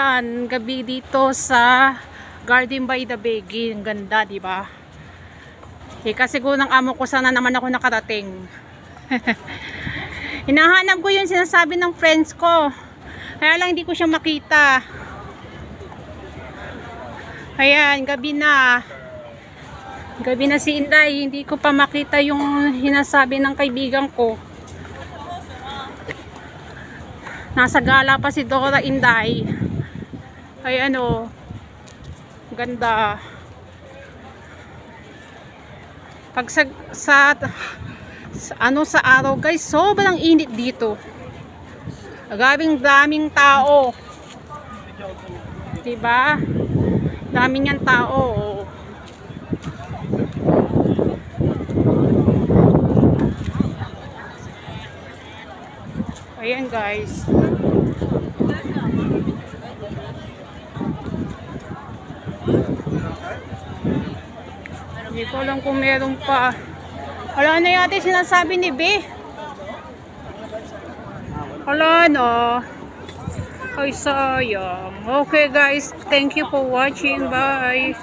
Ayan, gabi dito sa Garden by the Bay. Ang ganda, di ba? Eh, kasi ng amo ko sana naman ako nakarating. Hinahanap ko yung sinasabi ng friends ko. Kaya lang hindi ko siya makita. Ayan, gabi na. Gabi na si Inday. Hindi ko pa makita yung hinasabi ng kaibigan ko. Nasa gala pa si Dora Inday. Ay ano, ganda. Pag sa araw guys, sobrang init dito. Daming tao. Diba? Daming yan tao. Ayan guys. Hindi ko alam kung meron pa. Wala na yata sinasabi ni B. Wala na. Ay sayang. Okay guys, thank you for watching. Bye.